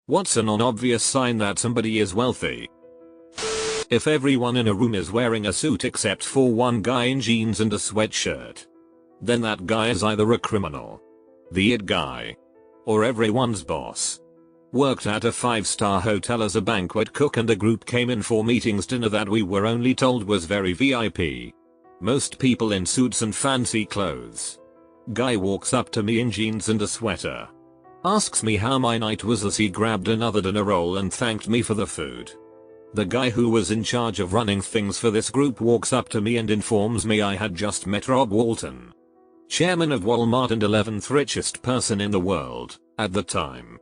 What's a non-obvious sign that somebody is wealthy? If everyone in a room is wearing a suit except for one guy in jeans and a sweatshirt, then that guy is either a criminal, the it guy, or everyone's boss. Worked at a 5-star hotel as a banquet cook and a group came in for meetings dinner that we were only told was very VIP. Most people in suits and fancy clothes. Guy walks up to me in jeans and a sweater. Asks me how my night was as he grabbed another dinner roll and thanked me for the food. The guy who was in charge of running things for this group walks up to me and informs me I had just met Rob Walton, chairman of Walmart and 11th richest person in the world at the time.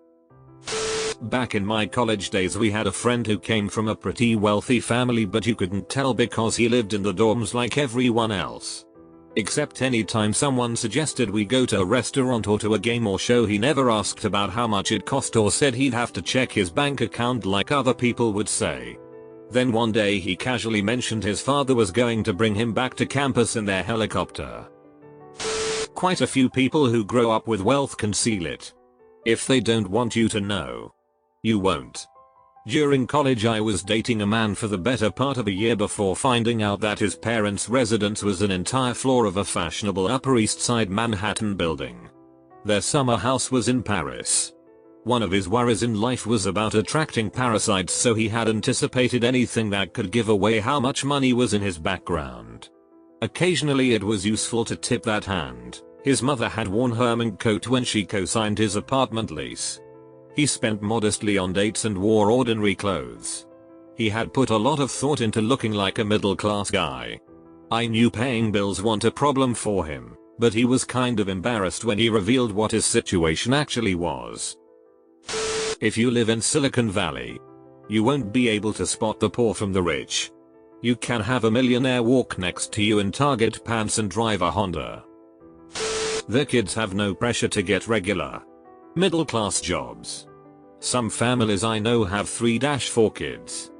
Back in my college days we had a friend who came from a pretty wealthy family, but you couldn't tell because he lived in the dorms like everyone else. Except anytime someone suggested we go to a restaurant or to a game or show, he never asked about how much it cost or said he'd have to check his bank account like other people would say. Then one day he casually mentioned his father was going to bring him back to campus in their helicopter. Quite a few people who grow up with wealth conceal it. If they don't want you to know, you won't. During college I was dating a man for the better part of a year before finding out that his parents' residence was an entire floor of a fashionable Upper East Side Manhattan building. Their summer house was in Paris. One of his worries in life was about attracting parasites, so he had anticipated anything that could give away how much money was in his background. Occasionally it was useful to tip that hand. His mother had worn her mink coat when she co-signed his apartment lease. He spent modestly on dates and wore ordinary clothes. He had put a lot of thought into looking like a middle-class guy. I knew paying bills weren't a problem for him, but he was kind of embarrassed when he revealed what his situation actually was. If you live in Silicon Valley, you won't be able to spot the poor from the rich. You can have a millionaire walk next to you in Target pants and drive a Honda. Their kids have no pressure to get regular, middle-class jobs. Some families I know have 3-4 kids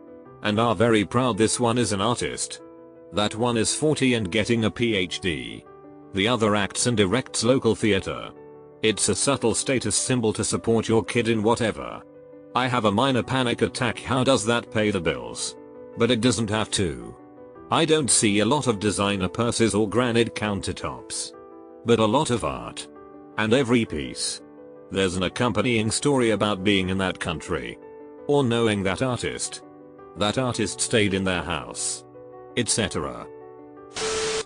and are very proud this one is an artist, that one is 40 and getting a PhD, the other acts and directs local theater. It's a subtle status symbol to support your kid in whatever. I have a minor panic attack. How does that pay the bills? But it doesn't have to. I don't see a lot of designer purses or granite countertops, but a lot of art. And every piece, there's an accompanying story about being in that country, or knowing that artist. That artist stayed in their house, etc.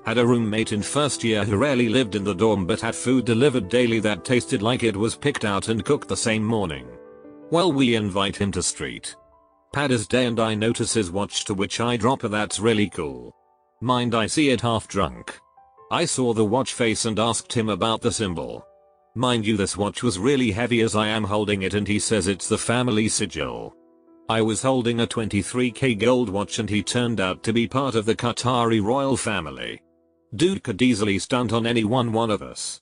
Had a roommate in first year who rarely lived in the dorm but had food delivered daily that tasted like it was picked out and cooked the same morning. Well, we invite him to street pad his day and I notice his watch, to which I drop a "That's really cool." Mind, I see it half drunk. I saw the watch face and asked him about the symbol. Mind you, this watch was really heavy as I am holding it, and he says it's the family sigil. I was holding a 23k gold watch and he turned out to be part of the Qatari royal family. Dude could easily stunt on any one of us.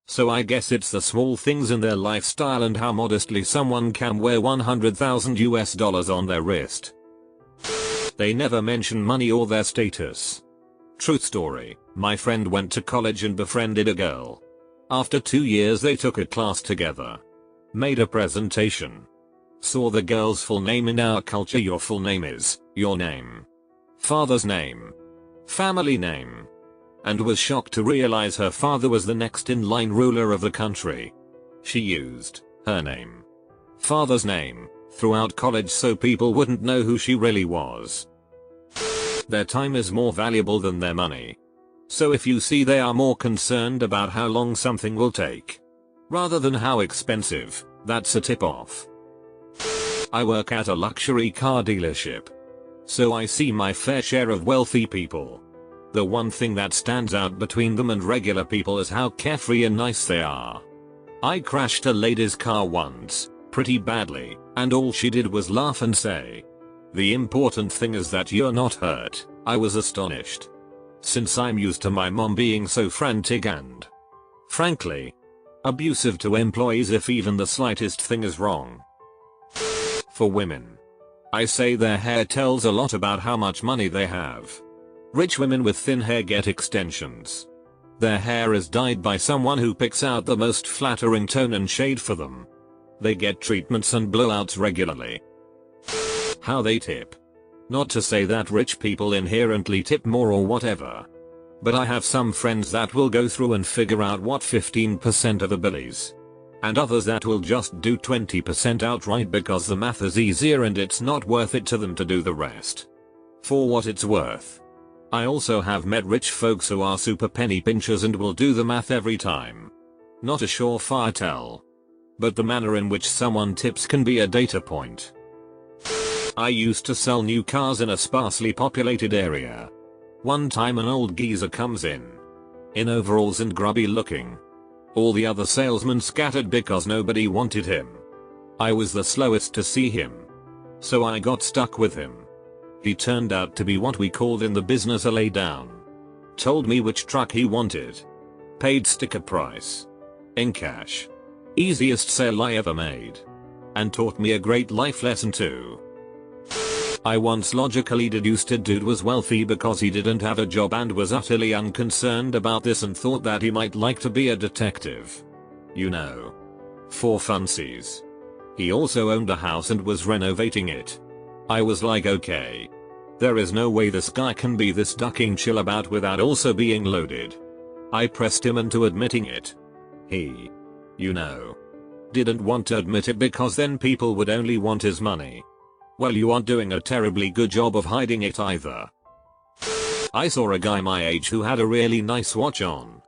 So I guess it's the small things in their lifestyle and how modestly someone can wear $100,000 on their wrist. They never mention money or their status. Truth story, my friend went to college and befriended a girl. After 2 years they took a class together. Made a presentation. Saw the girl's full name. In our culture your full name is your name, father's name, family name, and was shocked to realize her father was the next in line ruler of the country. She used her name, father's name, throughout college so people wouldn't know who she really was. Their time is more valuable than their money. So if you see they are more concerned about how long something will take, rather than how expensive, that's a tip-off. I work at a luxury car dealership, so I see my fair share of wealthy people. The one thing that stands out between them and regular people is how carefree and nice they are. I crashed a lady's car once, pretty badly, and all she did was laugh and say, "The important thing is that you're not hurt." I was astonished, since I'm used to my mom being so frantic and, frankly, abusive to employees if even the slightest thing is wrong. For women, I say their hair tells a lot about how much money they have. Rich women with thin hair get extensions. Their hair is dyed by someone who picks out the most flattering tone and shade for them. They get treatments and blowouts regularly. How they tip. Not to say that rich people inherently tip more or whatever. But I have some friends that will go through and figure out what 15% of a bill is. And others that will just do 20% outright because the math is easier and it's not worth it to them to do the rest. For what it's worth. I also have met rich folks who are super penny pinchers and will do the math every time. Not a surefire tell. But the manner in which someone tips can be a data point. I used to sell new cars in a sparsely populated area. One time an old geezer comes in overalls and grubby looking. All the other salesmen scattered because nobody wanted him. I was the slowest to see him. So I got stuck with him. He turned out to be what we called in the business a laydown. Told me which truck he wanted. Paid sticker price. In cash. Easiest sale I ever made. And taught me a great life lesson too. I once logically deduced a dude was wealthy because he didn't have a job and was utterly unconcerned about this and thought that he might like to be a detective. You know. For funsies. He also owned a house and was renovating it. I was like, okay. There is no way this guy can be this ducking chill about without also being loaded. I pressed him into admitting it. He, you know, didn't want to admit it because then people would only want his money. Well, you aren't doing a terribly good job of hiding it either. I saw a guy my age who had a really nice watch on.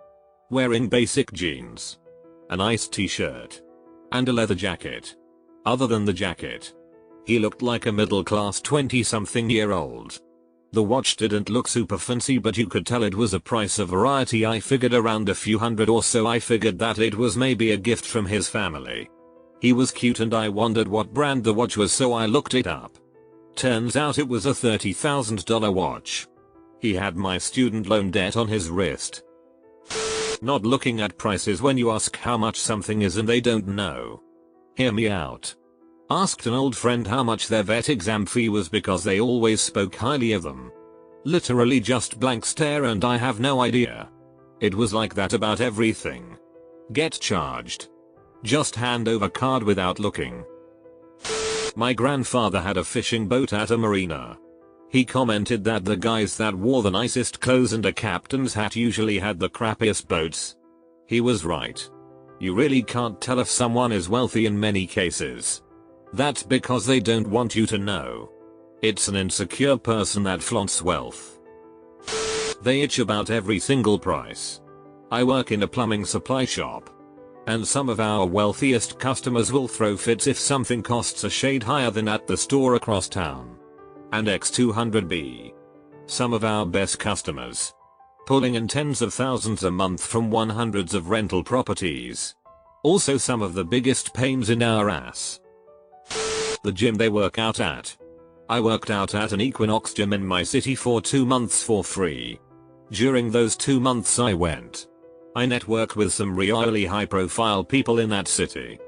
Wearing basic jeans. A nice t-shirt. And a leather jacket. Other than the jacket. He looked like a middle-class 20-something-year-old. The watch didn't look super fancy but you could tell it was a price of variety. I figured around a few hundred or so. I figured that it was maybe a gift from his family. He was cute and I wondered what brand the watch was, so I looked it up. Turns out it was a $30,000 watch. He had my student loan debt on his wrist. Not looking at prices when you ask how much something is and they don't know. Hear me out. Asked an old friend how much their vet exam fee was because they always spoke highly of them. Literally just blank stare and I have no idea. It was like that about everything. Get charged. Just hand over card without looking. My grandfather had a fishing boat at a marina. He commented that the guys that wore the nicest clothes and a captain's hat usually had the crappiest boats. He was right. You really can't tell if someone is wealthy in many cases. That's because they don't want you to know. It's an insecure person that flaunts wealth. They itch about every single price. I work in a plumbing supply shop. And some of our wealthiest customers will throw fits if something costs a shade higher than at the store across town. And X200B. Some of our best customers. Pulling in tens of thousands a month from hundreds of rental properties. Also some of the biggest pains in our ass. The gym they work out at. I worked out at an Equinox gym in my city for 2 months for free. During those 2 months I networked with some really high profile people in that city.